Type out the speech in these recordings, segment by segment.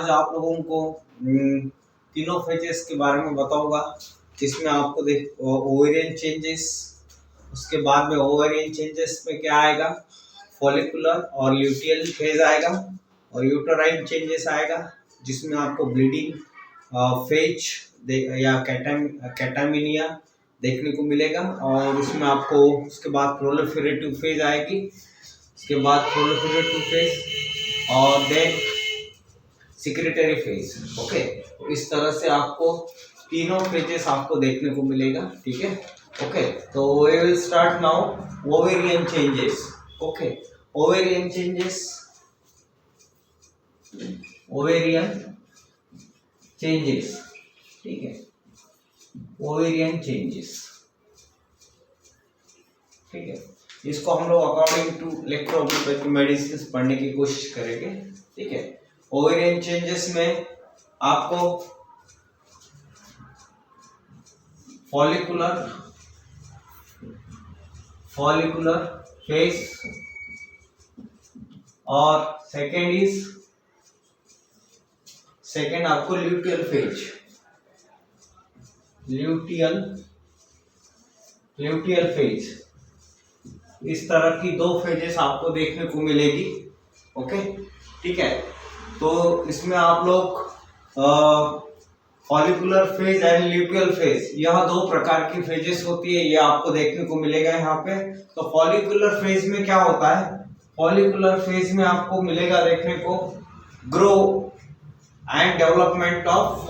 आज आप लोगों को तीनों फेजेस के बारे में बताऊंगा, जिसमें आपको देख ओवेरियन चेंजेस, उसके बाद में ओवेरियन चेंजेस में क्या आएगा, फॉलिकुलर और ल्यूटियल फेज आएगा, और यूटराइन चेंजेस आएगा जिसमें आपको ब्लीडिंग फेज या कैटामिनिया देखने को मिलेगा, और उसमें आपको उसके बाद प्रोलिफेरेटिव फेज आएगी, उसके बाद प्रोलिफेरेटिव फेज और देन सिक्रेटरी फेज। ओके, तो इस तरह से आपको तीनों फेजेस आपको देखने को मिलेगा। ठीक है, ओके, तो we will start now ovarian changes. Okay, ovarian changes, ovarian changes, ठीक है, ओवेरियन चेंजेस, ठीक है, इसको हम लोग अकॉर्डिंग टू इलेक्ट्रोपैथी मेडिसिन पढ़ने की कोशिश करेंगे। ठीक है, ओवेरियन चेंजेस में आपको फॉलिकुलर फेज और सेकेंड आपको ल्यूटियल फेज, ल्यूटियल फेज, इस तरह की दो फेजेस आपको देखने को मिलेगी। ओके, ठीक है, तो इसमें आप लोग follicular phase and luteal phase, यह दो प्रकार की फेजेस होती है, ये आपको देखने को मिलेगा यहाँ पे। तो फॉलिकुलर फेज में क्या होता है, फॉलिकुलर फेज में आपको मिलेगा देखने को grow and development of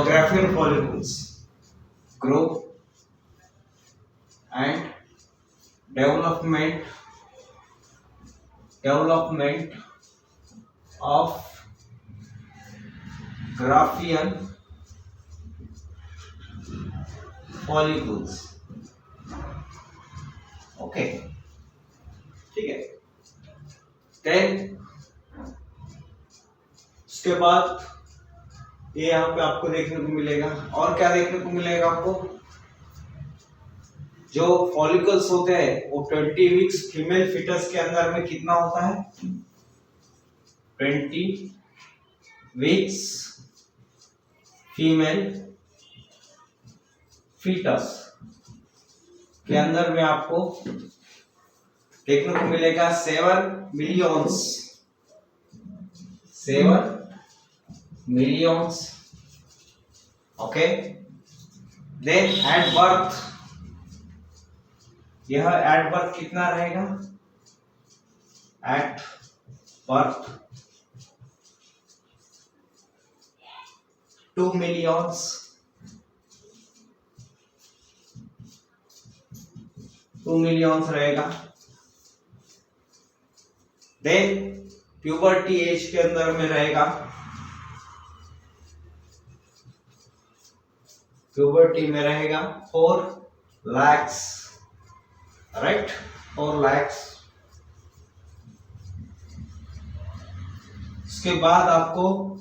Graafian follicles, grow and development of Graafian follicles. Okay, ठीक है, देन उसके बाद ये यहाँ पे आपको देखने को मिलेगा, और क्या देखने को मिलेगा आपको, जो फॉलिकल्स होते हैं वो 20 वीक्स फीमेल फिटस के अंदर में कितना होता है, 20 वीक्स फीमेल फीटस के अंदर में आपको देखने को मिलेगा 7 millions. Okay, then at birth, यह एट बर्थ कितना रहेगा, एट बर्थ 2 मिलियंस रहेगा। देन प्यूबर्टी एज के अंदर में रहेगा, प्यूबर्टी में रहेगा 4 lakhs, राइट, 4 lakhs। उसके बाद आपको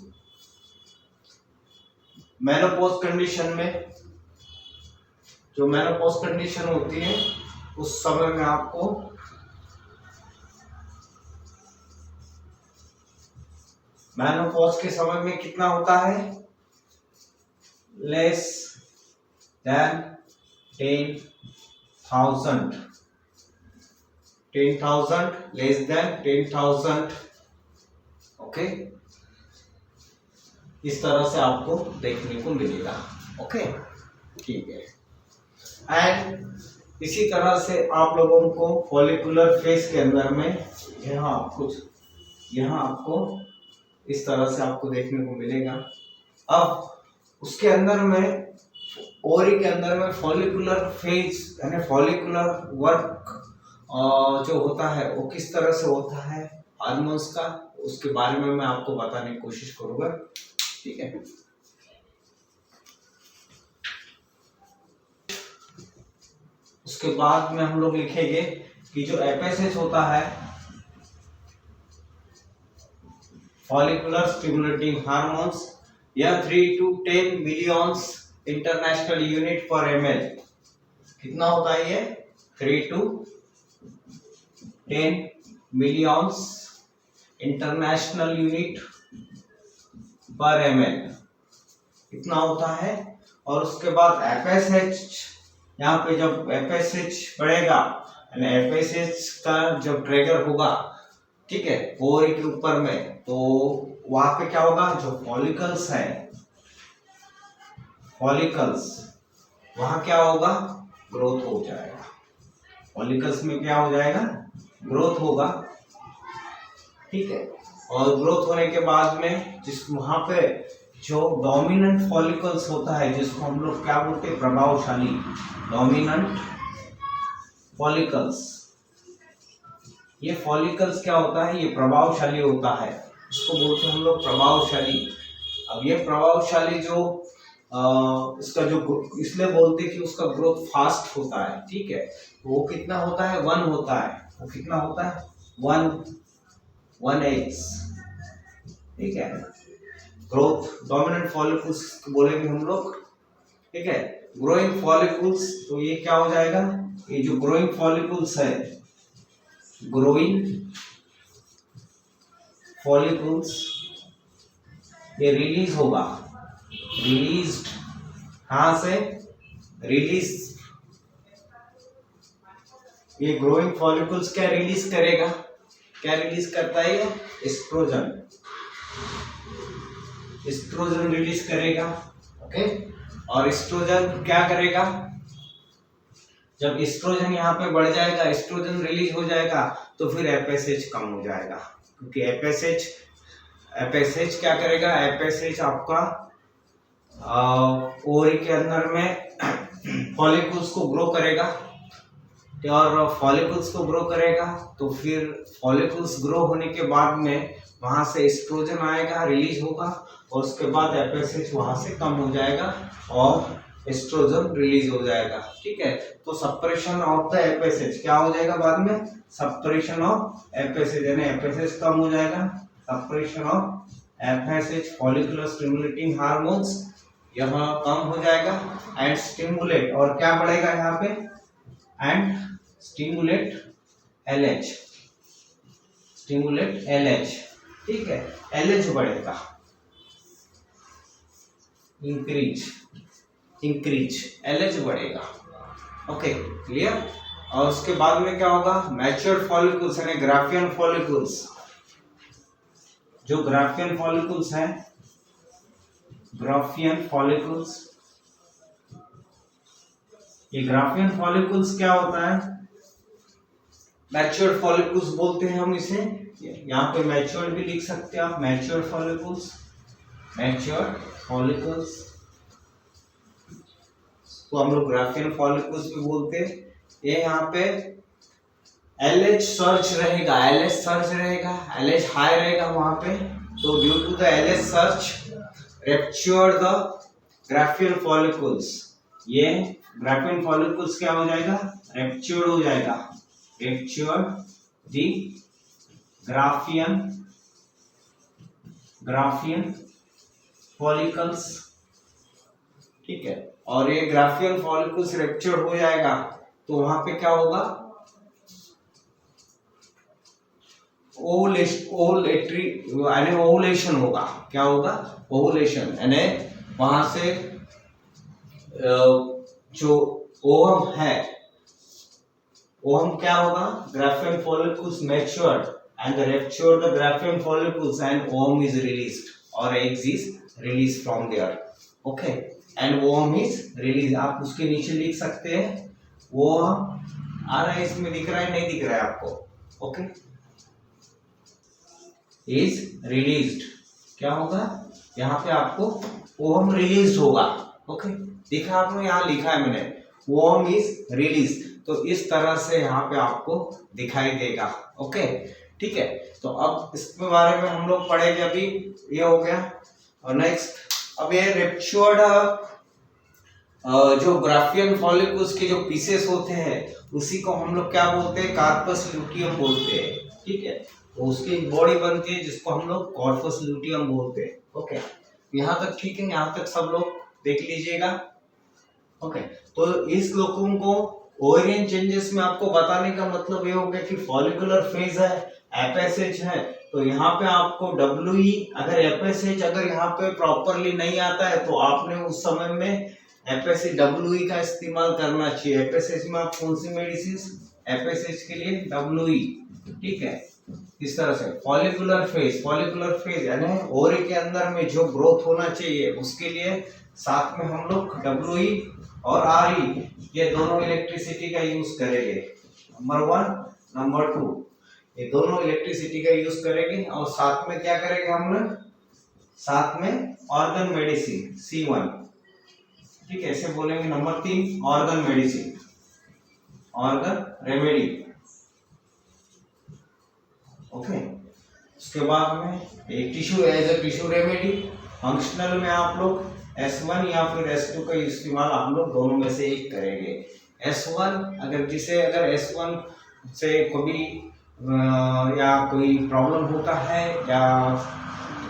मेनोपॉज कंडीशन में, जो मेनोपॉज कंडीशन होती है उस समय में आपको मेनोपॉज के समय में कितना होता है, less than 10,000, less than 10,000। Okay, इस तरह से आपको देखने को मिलेगा। ओके, ठीक है, एंड इसी तरह से आप लोगों को फॉलिकुलर फेज के अंदर में यहाँ आपको इस तरह से आपको देखने को मिलेगा। अब उसके अंदर में ओवरी के अंदर में फॉलिकुलर फेज यानी फॉलिकुलर वर्क जो होता है वो किस तरह से होता है हार्मोन्स का, उसके बारे में मैं आपको बताने की कोशिश करूंगा। ठीक है, उसके बाद में हम लोग लिखेंगे कि जो एफएसएच होता है, फॉलिकुलर स्टिमुलेटिंग हार्मोन्स, यह 3 to 10 मिलियंस इंटरनेशनल यूनिट पर ml, कितना होता है ये, 3 to 10 मिलियंस इंटरनेशनल यूनिट पर ml इतना होता है। और उसके बाद FSH, यहाँ पे जब FSH बढ़ेगा, FSH का जब ट्रिगर होगा, ठीक है, ओवरी के ऊपर में, तो वहां पे क्या होगा, जो फॉलिकल्स है, फॉलिकल्स, वहां क्या होगा, ग्रोथ हो जाएगा। फॉलिकल्स में क्या हो जाएगा, ग्रोथ होगा, ठीक है। और ग्रोथ होने के बाद में जिस वहां पे जो डोमिनेंट फॉलिकल्स होता है, जिसको हम लोग क्या बोलते हैं, प्रभावशाली, डोमिनेंट फॉलिकल्स, ये फॉलिकल्स क्या होता है, ये प्रभावशाली होता है, इसको बोलते हैं हम लोग प्रभावशाली। अब ये प्रभावशाली जो इसका जो इसलिए बोलते हैं कि उसका ग्रोथ फास्ट होता है, ठीक है। तो वो कितना होता है, 1 होता है, वो कितना होता है, 1x, ठीक है। ग्रोथ डोमिनेंट फॉलिकल्स बोलेंगे हम लोग, ठीक है। ग्रोइंग फॉलिकल्स, तो ये क्या हो जाएगा, ये जो ग्रोइंग फॉलिकल्स है, ग्रोइंग फॉलिकल्स, ये रिलीज होगा, रिलीज्ड, कहां से, रिलीज, ये ग्रोइंग फॉलिकल्स क्या रिलीज करेगा, क्या रिलीज करता है, ये एस्ट्रोजन, एस्ट्रोजन रिलीज करेगा, ओके। और एस्ट्रोजन क्या करेगा, जब एस्ट्रोजन यहाँ पे बढ़ जाएगा, एस्ट्रोजन रिलीज हो जाएगा, तो फिर FSH कम हो जाएगा, क्योंकि FSH क्या करेगा, FSH आपका ओवरी के अंदर में फॉलिकल्स को ग्रो करेगा, और फॉलिकल्स को ग्रो करेगा, तो फिर फॉलिकल्स ग्रो होने के बाद में वहां से एस्ट्रोजन आएगा, रिलीज होगा, और उसके बाद FSH वहां से कम हो जाएगा और एस्ट्रोजन रिलीज हो जाएगा, ठीक है। तो सप्रेशन ऑफ द FSH क्या हो जाएगा बाद में, सप्रेशन ऑफ FSH, यानी FSH कम हो जाएगा, suppression of FSH, follicular stimulating hormones यहाँ कम हो जाएगा, एंड स्टिमुलेट, और क्या बढ़ेगा यहाँ पे, and stimulate LH, stimulate LH, ठीक है, LH बढ़ेगा, इंक्रीज LH बढ़ेगा, ओके, क्लियर। और उसके बाद में क्या होगा, मैच्योर फॉलिकल्स यानी ग्राफियन फॉलिकल्स, जो ग्राफियन फॉलिकल्स हैं, ग्राफियन फॉलिकल्स, ये ग्राफियन फॉलिकल्स क्या होता है, मैच्योर फॉलिकल्स बोलते हैं हम इसे, यहाँ पे मैच्योर भी लिख सकते हैं आप, मैच्योर फॉलिकल्स, मैच्योर फॉलिकल्स तो हम लोग ग्राफियन फॉलिकल्स भी बोलते हैं। ये यहाँ पे LH सर्च रहेगा, LH सर्च रहेगा, LH हाई रहेगा वहां पे, तो due to the LH surge rupture the Graafian follicles, ये ग्राफियन फॉलिकल्स क्या हो जाएगा, रप्चर्ड हो जाएगा, रप्चर्ड द ग्राफियन फॉलिकल्स, ठीक है। और ये ग्राफियन फॉलिकल्स रप्चर्ड हो जाएगा, तो वहां पे क्या होगा, ओवुलेशन होगा, क्या होगा, ओवुलेशन, यानी वहां से जो ओवम है, ओवम क्या होगा, Graafian follicles matured and rupture the graphian follicles and ovum is released or eggs is released from there, okay, and ovum is released, आप उसके नीचे लिख सकते हैं, वो आ रहा है, इसमें दिख रहा है, नहीं दिख रहा है आपको, ओके, is released, क्या होगा, यहाँ पे आपको ovum released होगा, ओके, दिखा आपने, यहाँ लिखा है मैंने, ovum is released, तो इस तरह से यहाँ पे आपको दिखाई देगा, ओके, ठीक है। तो अब इसके बारे में हम लोग पढ़ेंगे, अभी ये हो गया। और नेक्स्ट, अब ये रप्चर्ड जो ग्राफियन फॉलिकल्स के जो पीसेस होते हैं, उसी को हम लोग क्या बोलते हैं, कार्पस ल्यूटियम बोलते हैं, ठीक है। तो उसकी बॉडी बनती है जिसको हम लोग कॉर्पस ल्यूटियम बोलते हैं, ओके। यहाँ तक ठीक है, यहाँ तक सब लोग देख लीजिएगा, ओके। तो इस लोगों को ओवेरियन चेंजेस में आपको बताने का मतलब ये हो गया कि फॉलिकुलर फेज है, FSH है, तो यहाँ पे आपको WE अगर FSH अगर यहाँ पे प्रॉपरली नहीं आता है तो आपने उस समय में FSH WE का इस्तेमाल करना चाहिए। FSH में आप कौन सी मेडिसिन, FSH के लिए WE, ठीक है। इस तरह से फॉलिकुलर फेज यानी ओवरी के अंदर में जो ग्रोथ होना चाहिए उसके लिए साथ में हम लोग WE और RE ये दोनों इलेक्ट्रिसिटी का यूज करेंगे। नंबर 1, नंबर 2 ये दोनों इलेक्ट्रिसिटी का यूज करेंगे। और साथ में क्या करेंगे हम लोग, साथ में ऑर्गन मेडिसिन C1, ठीक है, ऐसे बोलेंगे। Number 3 organ medicine, organ remedy, okay. उसके बाद में एक tissue as a tissue remedy, functional में आप लोग S1 या फिर S2 का इस्तेमाल हम लोग दोनों में से एक करेंगे। S1 अगर S1 से कभी या कोई प्रॉब्लम होता है या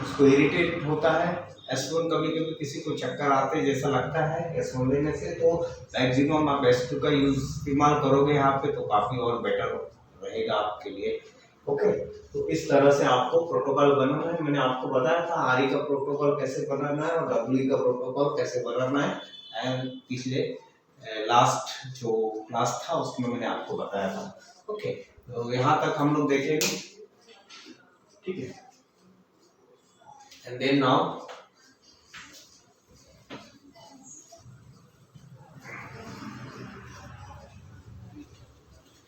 उसको इरिटेट होता है, S1 कभी कभी किसी को चक्कर आते जैसा लगता है S1 लेने से, तो मैक्सिमम आप S2 का यूज इस्तेमाल करोगे यहाँ पे तो काफी और बेटर रहेगा आपके लिए, ओके। तो इस तरह से आपको प्रोटोकॉल बनाना है। मैंने आपको बताया था RE का प्रोटोकॉल कैसे बनाना है और WE का प्रोटोकॉल कैसे बनाना है, एंड पिछले लास्ट जो क्लास था उसमें मैंने आपको बताया था, ओके। तो यहाँ तक हम लोग देखेंगे, ठीक है। And then now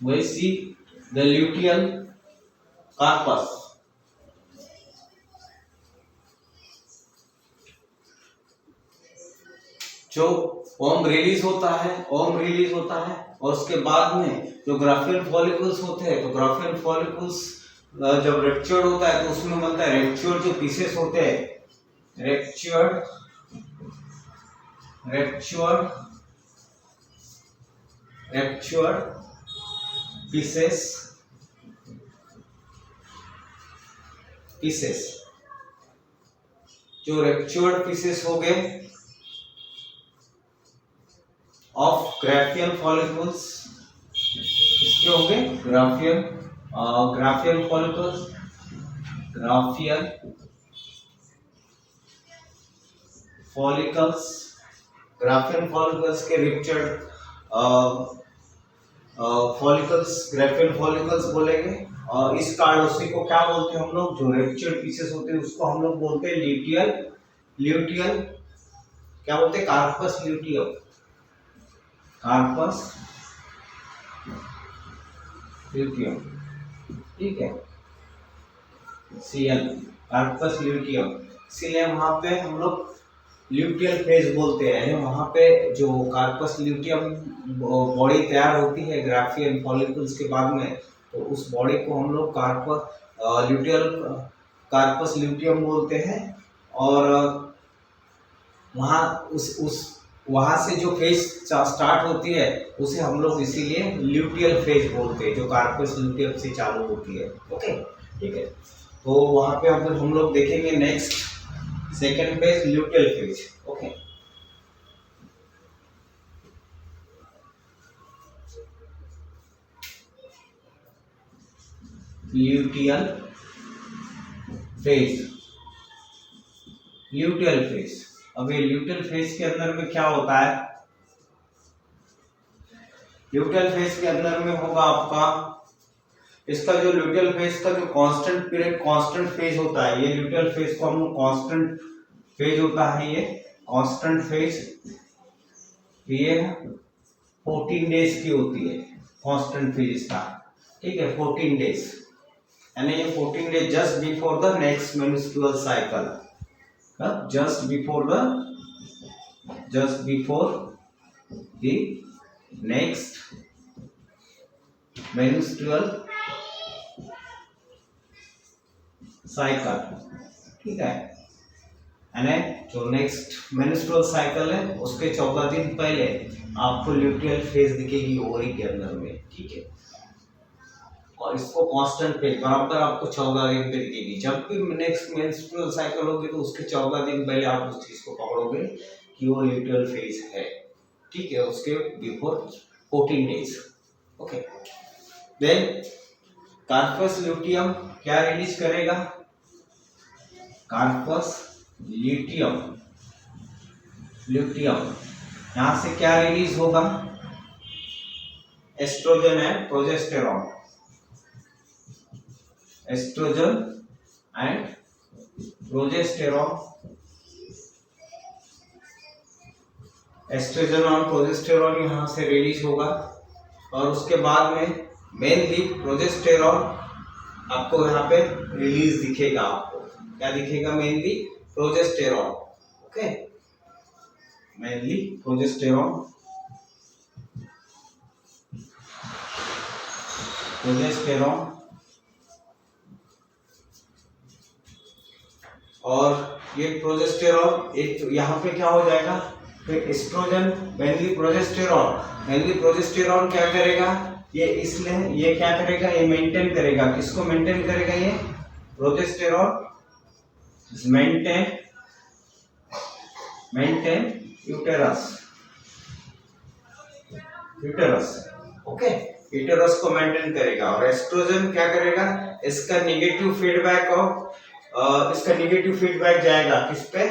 we see the luteal corpus. जो ओम रिलीज होता है और उसके बाद में जो ग्राफियल फॉलिकल्स होते हैं, तो ग्राफियल फॉलिकल्स जब रेप्चर्ड होता है तो उसमें बनता है रेप्चर्ड जो पीसेस होते हैं, रेप्चर्ड पीसेस जो रेप्चर्ड पीसेस हो गए ऑफ ग्राफियल फॉलिकल्स, इसके हो गए ग्राफियल फॉलिकल्स के रेप्चर्ड ग्राफियल फॉलिकल्स बोलेंगे। और इस कार्डोसी को क्या बोलते हैं हम लोग, जो रेप्चर्ड पीसेस होते हैं उसको हम लोग बोलते हैं ल्यूटियल, क्या बोलते हैं, कार्पस ल्यूटियम, ठीक है, Cl कार्पस ल्यूटियम। इसीलिए वहां पे हम लोग ल्यूटियल फेज बोलते हैं। वहां पे जो कार्पस ल्यूटियम बॉडी तैयार होती है ग्राफियल फॉलिकल्स के बाद में, तो उस बॉडी को हम लोग कार्पस ल्यूटियम बोलते हैं। और वहां से जो फेज स्टार्ट होती है उसे हम लोग इसीलिए ल्यूटियल फेज बोलते हैं, जो कार्पस ल्यूटियम से चालू होती है, ओके, ठीक है। तो वहां पे अब हम लोग देखेंगे next second phase luteal phase, okay. Luteal phase. अब ये ल्यूटियल फेज के अंदर में क्या होता है, ल्यूटियल फेज के अंदर में होगा आपका इसका जो ल्यूटियल फेज का जो कांस्टेंट फेज होता है, ये ल्यूटियल फेज को हम लोग कांस्टेंट फेज होता है, ये कांस्टेंट फेज, ये 14 डेज की होती है कांस्टेंट फेज इसका, ठीक है, 14 डेज, यानी ये 14 days just before the next menstrual cycle, just before the next menstrual cycle, ठीक है। यानी जो नेक्स्ट मेंस्ट्रुअल साइकिल है उसके 14 दिन पहले आपको ल्यूटियल फेज दिखेगी ओवरी के अंदर में, ठीक है। और इसको कांस्टेंट फेज बराबर आपको 14 दिन पे दिखेगी। जब भी नेक्स्ट मेंस्ट्रुअल साइकिल होगी तो उसके 14 दिन पहले आप उस चीज को पकड़ोगे कि वो ल्यूटियल फेज है, ठीक है, उसके before 14 days, okay. Then corpus luteum क्या रिलीज करेगा? कार्पस ल्यूटियम यहां से क्या रिलीज होगा? Estrogen and progesterone. Estrogen and progesterone. Estrogen और प्रोजेस्टेरॉन यहां से रिलीज होगा और उसके बाद में मेनली प्रोजेस्टेरॉन आपको यहाँ पे रिलीज दिखेगा। आपको क्या दिखेगा? Mainly progesterone. Okay, mainly progesterone. और ये प्रोजेस्टेरॉन एक यहाँ पे क्या हो जाएगा? फिर एस्ट्रोजन मेनली प्रोजेस्टेरॉन क्या करेगा? ये इसलिए ये क्या करेगा? ये मेंटेन करेगा। किसको मेंटेन करेगा? ये progesterone maintain uterus. Okay, uterus को मेंटेन करेगा। और एस्ट्रोजन क्या करेगा? इसका नेगेटिव फीडबैक जाएगा किस पे?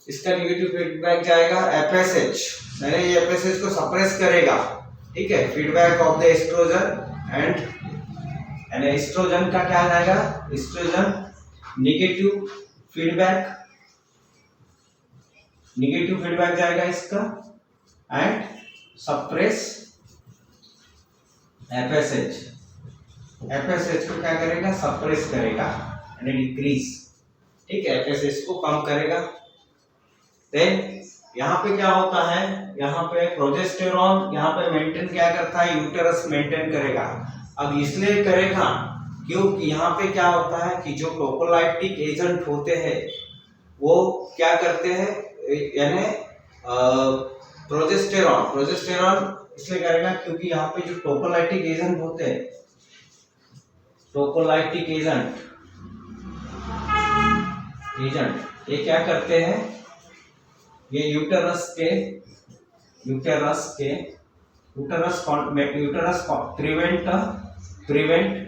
इसका नेगेटिव फीडबैक जाएगा एफएसएच, यानी ये एफएसएच को सप्रेस करेगा। ठीक है, feedback of the estrogen and estrogen का क्या जाएगा? एस्ट्रोजन नेगेटिव फीडबैक जाएगा इसका एंड सप्रेस एफएसएच को क्या करेगा? सप्रेस करेगा यानी डिक्रीज। ठीक है, एफएसएच को कम करेगा। देन यहाँ पे क्या होता है? यहाँ पे प्रोजेस्टेरॉन यहाँ पे मेंटेन क्या करता है? यूटेरस मेंटेन करेगा। अब इसलिए करेगा क्योंकि यहाँ पे क्या होता है कि जो प्रोपोलाइटिक एजेंट होते हैं वो क्या करते हैं? यानी प्रोजेस्टेरॉन इसलिए करेगा क्योंकि यहाँ पे जो प्रोपोलाइटिक एजेंट होते हैं, प्रोपोलाइटिक एजेंट ये क्या करते हैं? ये यूटेरस प्रिवेंट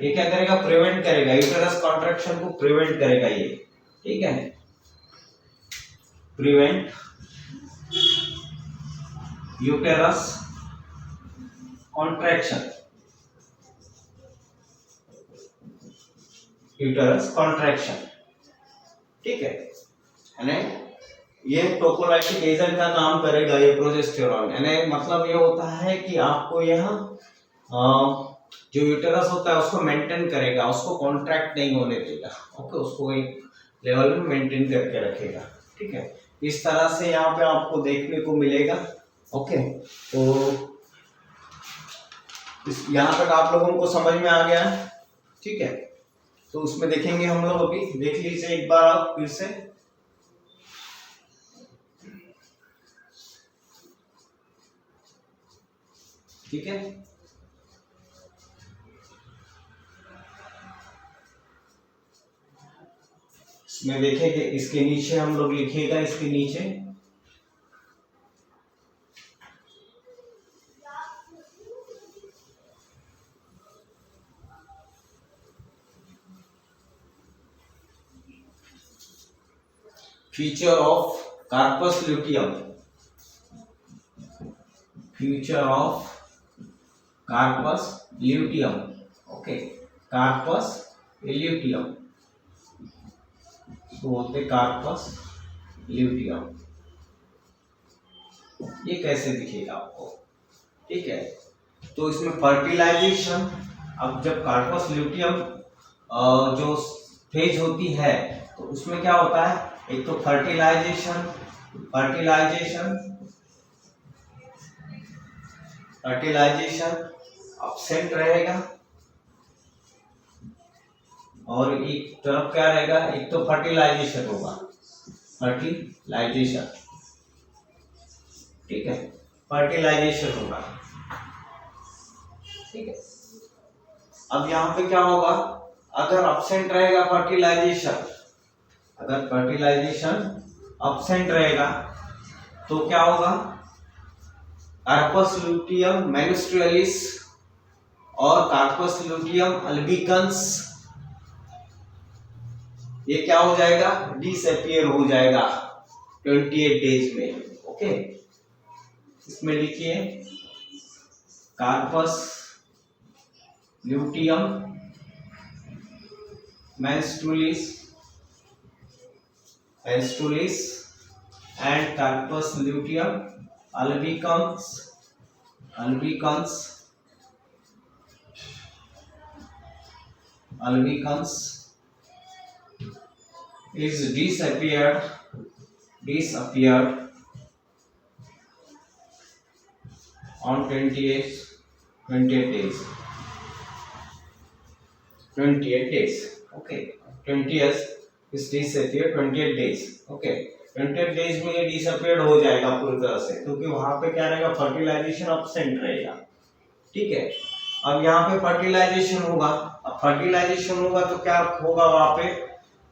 ये क्या करेगा? प्रिवेंट करेगा, यूटेरस कॉन्ट्रैक्शन को प्रिवेंट करेगा ये। ठीक है, प्रिवेंट यूटेरस कॉन्ट्रैक्शन, ठीक है। यानी ये टोपोलाइटिक एजेंट का काम करेगा ये प्रोजेस्टेरॉन। यानी मतलब ये होता है कि आपको यहाँ जो यूटेरस होता है उसको मेंटेन करेगा, उसको कॉन्ट्रैक्ट नहीं होने देगा। ओके, उसको एक लेवल में मेंटेन करके रखेगा। ठीक है, इस तरह से यहाँ पे आपको देखने को मिलेगा। ओके, तो यहाँ तक आप लोगों को समझ में आ गया है। ठीक है, तो उसमें देखेंगे हम लोग। अभी देख लीजिए एक बार आप फिर से। ठीक है, इसमें देखेंगे, इसके नीचे हम लोग लिखिएगा, इसके नीचे feature of corpus luteum, okay, corpus luteum बोलते, कार्पस ल्यूटियम ये कैसे दिखेगा आपको। ठीक है, तो इसमें फर्टिलाइजेशन, अब जब कार्पस ल्यूटियम जो फेज होती है तो उसमें क्या होता है? एक तो फर्टिलाइजेशन एब्सेंट रहेगा और एक तरफ क्या रहेगा? एक तो फर्टिलाइजेशन होगा, ठीक है, फर्टिलाइजेशन होगा। ठीक है, अब यहाँ पे क्या होगा? अगर एब्सेंट रहेगा फर्टिलाइजेशन, एब्सेंट रहेगा तो क्या होगा? कार्पस ल्यूटियम मेनिस्ट्रियलिस और कार्पस ल्यूटियम अल्बिकन्स ये क्या हो जाएगा, डिसअपियर हो जाएगा 28 डेज में। ओके, इसमें लिखिए corpus luteum menstrualis and Carpus luteum albicans is disappeared on 28 days. 28 days. Okay, 20th is disappear 28 days. Okay, 28 days में ये डिसअपियर हो जाएगा पूरी तरह से, क्योंकि वहां पे क्या रहेगा, फर्टिलाइजेशन अब्सेंट रहेगा। ठीक है, अब यहाँ पे फर्टिलाइजेशन होगा। अब फर्टिलाइजेशन होगा तो क्या होगा,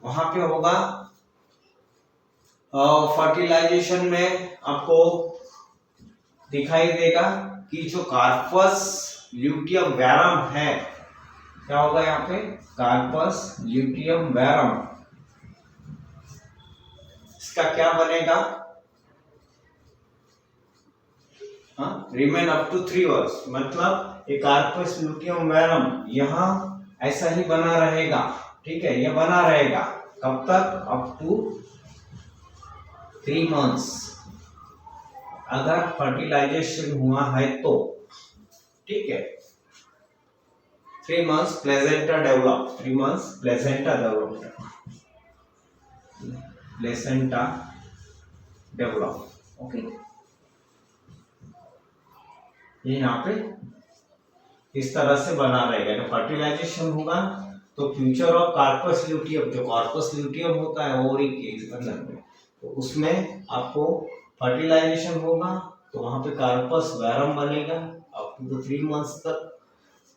वहां पे होगा फर्टिलाइजेशन में आपको दिखाई देगा कि जो कार्पस ल्यूटियम वैरम है, क्या होगा यहाँ पे, कार्पस ल्यूटियम वैरम, इसका क्या बनेगा, रिमेन अप टू 3 वर्ष, मतलब ये कार्पस ल्यूटियम वैरम यहाँ ऐसा ही बना रहेगा। ठीक है, ये बना रहेगा कब तक, अप टू 3 मंथ्स, अगर फर्टिलाइजेशन हुआ है तो। ठीक है, 3 months placenta develop, 3 months placenta develop। Okay, ये यहाँ पे इस तरह से बना रहेगा। जब फर्टिलाइजेशन होगा तो फ्यूचर ऑफ कार्पस ल्यूटियम, जो कार्पस ल्यूटियम होता है ओवरी के अंदर में, तो उसमें आपको फर्टिलाइजेशन होगा तो वहां पे कार्पस वैरम बनेगा अप टू 3 मंथ्स तक,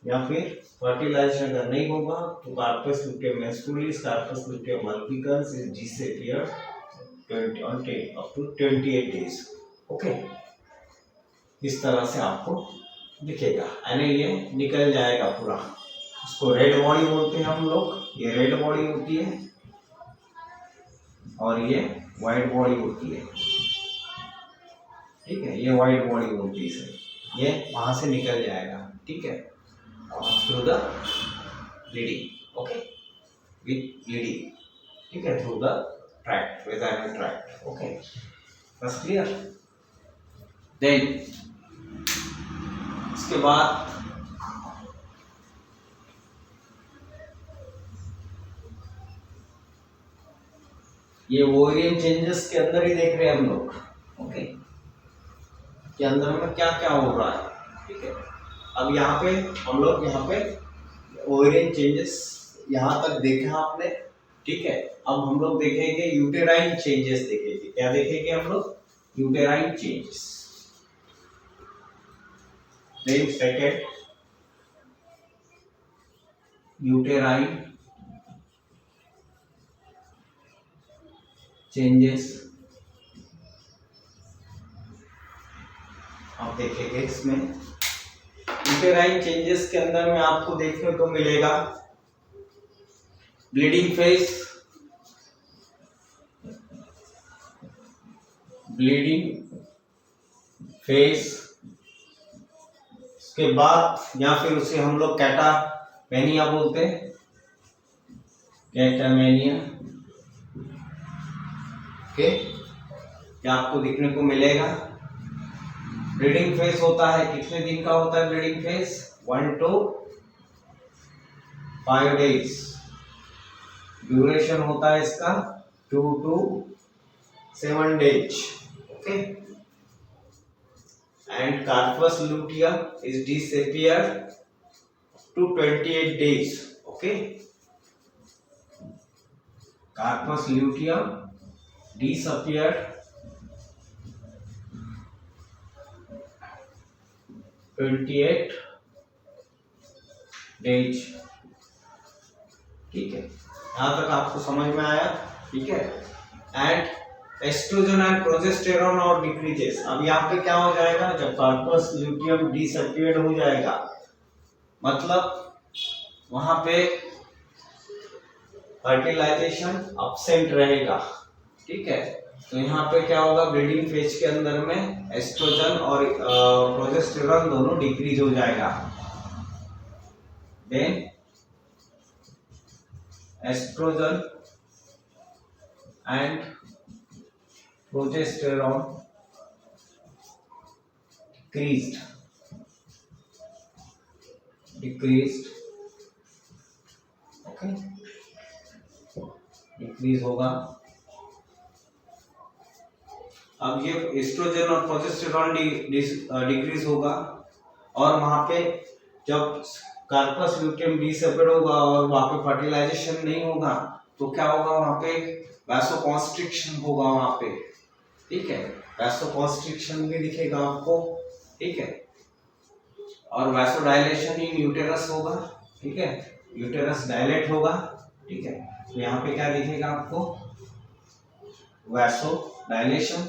या फिर फर्टिलाइजेशन अगर नहीं होगा तो corpus luteum menstrualis, corpus luteum albicans is disappear up to 28 days। Okay, इस तरह से आपको दिखेगा, यानी ये निकल जाएगा पूरा। इसको रेड बॉडी बोलते हैं हम लोग, ये रेड बॉडी होती है और ये व्हाइट बॉडी होती है। ठीक है, ये व्हाइट बॉडी होती है इसे, ये वहां से निकल जाएगा। ठीक है, through the bleeding. Okay, with bleeding. ठीक है, through the tract, vaginal tract. Okay, बस क्लियर। देन इसके बाद ये ओवेरियन चेंजेस के अंदर ही देख रहे हैं हम लोग। ओके, के अंदर में क्या क्या हो रहा है। ठीक है, अब यहाँ पे हम लोग ओवेरियन चेंजेस यहाँ तक देखा आपने। ठीक है, अब हम लोग देखेंगे यूटेराइन चेंजेस देखेंगे। क्या देखेंगे हम लोग, uterine changes. Then second, uterine changes आप देखेंगे। इसमें यूटेराइन चेंजेस के अंदर में आपको देखने को मिलेगा ब्लीडिंग फेस, उसके बाद या फिर उसे हम लोग कैटामेनिया बोलते हैं, कैटामेनिया। ओके, क्या आपको देखने को मिलेगा। ब्लीडिंग फेस होता है, कितने दिन का होता है bleeding phase, 1 to 5 days। Duration होता है इसका 2 to 7 days। Okay, and corpus luteum is disappear to 28 days। Okay, corpus luteum disappeared 28 days। ठीक है, यहां तक आपको समझ में आया। ठीक है, एंड एस्ट्रोजन एंड प्रोजेस्टेरॉन और डिक्रीजेस। अब यहाँ पे क्या हो जाएगा, जब कार्पस लूटियम डिसअपियर्ड हो जाएगा मतलब वहां पे फर्टिलाइजेशन अब्सेंट रहेगा, ठीक है। तो यहाँ पे क्या होगा, ब्रीडिंग फेज के अंदर में एस्ट्रोजन और प्रोजेस्टेरॉन दोनों डिक्रीज हो जाएगा। Then estrogen and progesterone decreased, okay, decrease होगा। अब ये एस्ट्रोजन और प्रोजेस्टेरॉन डिक्रीज होगा और वहां पे जब कार्पस ल्यूटियम डिसेपरेट होगा और वहां पे फर्टिलाइजेशन नहीं होगा तो क्या होगा, वहां पे वैसोकॉन्स्ट्रिक्शन होगा वहां पे, ठीक है। वैसोकॉन्स्ट्रिक्शन भी दिखेगा आपको, ठीक है। और वैसोडाइलेशन इन यूटेरस होगा, ठीक है, यूटेरस डायलेट होगा, ठीक है। तो यहाँ पे क्या दिखेगा आपको, वैसोडाइलेशन।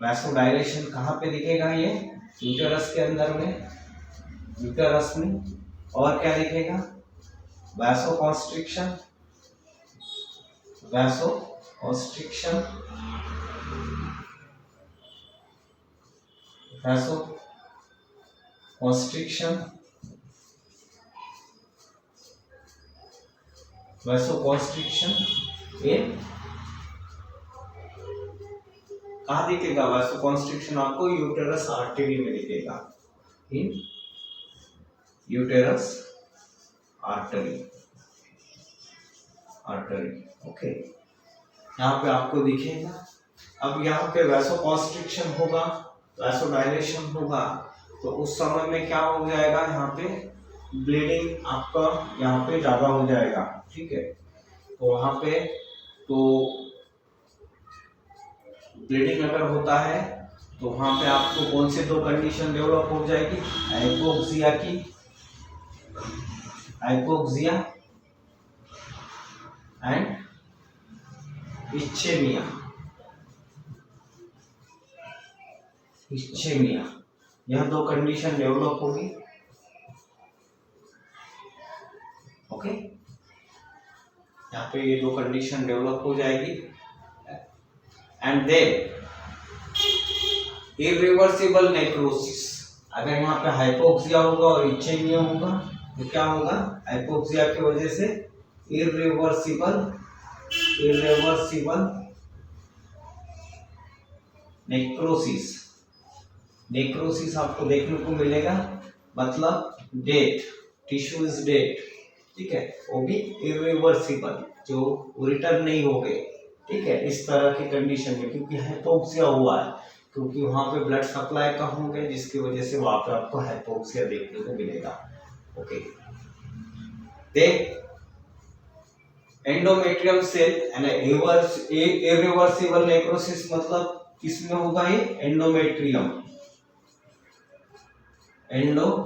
वैसोडाइलेशन कहाँ पे दिखेगा, ये यूटेरस के अंदर में, यूटेरस में। और क्या दिखेगा, वैसोकॉन्स्ट्रिक्शन, वैसोकॉन्स्ट्रिक्शन, वैसोकॉन्स्ट्रिक्शन, वैसोकॉन्स्ट्रिक्शन इन कहाँ दिखेगा, वैसोकॉन्स्ट्रिक्शन आपको यूटेरस आर्टरी में दिखेगा, इन यूटेरस आर्टरी, ओके, यहाँ पे आपको दिखेगा। अब यहाँ पे वैसोकॉन्स्ट्रिक्शन होगा, वैसोडाइलेशन होगा, तो उस समय में क्या हो जाएगा, यहाँ पे ब्लीडिंग आपका यहाँ पे ज्यादा हो जाएगा, ठीक है। तो वहां पे तो ब्लीडिंग अगर होता है तो वहां पे आपको कौन से दो कंडीशन डेवलप हो जाएगी, हाइपोक्सिया की, हाइपोक्सिया एंड इच्छेमिया, इच्छेमिया, यह दो कंडीशन डेवलप होगी, ओके। यहाँ पे ये दो कंडीशन डेवलप हो जाएगी एंड देन इरिवर्सिबल नेक्रोसिस। अगर यहाँ पे हाइपोक्सिया होगा और इच्छेमिया होगा तो क्या होगा, हाइपोक्सिया की वजह से इरिवर्सिबल नेक्रोसिस, नेक्रोसिस आपको देखने को मिलेगा, मतलब डेथ, टिश्यू इज डेथ, ठीक है, वो भी इरिवर्सिबल, जो रिटर्न नहीं हो गए, ठीक है, इस तरह की कंडीशन में, क्योंकि हाइपोक्सिया हुआ है, क्योंकि वहां पे ब्लड सप्लाई कम हो गए, जिसकी वजह से वहां पे आपको हाइपोक्सिया देखने को मिलेगा, okay. Then endometrium cell and irreversible necrosis, मतलब किसमें होगा ये, endometrium, endometrium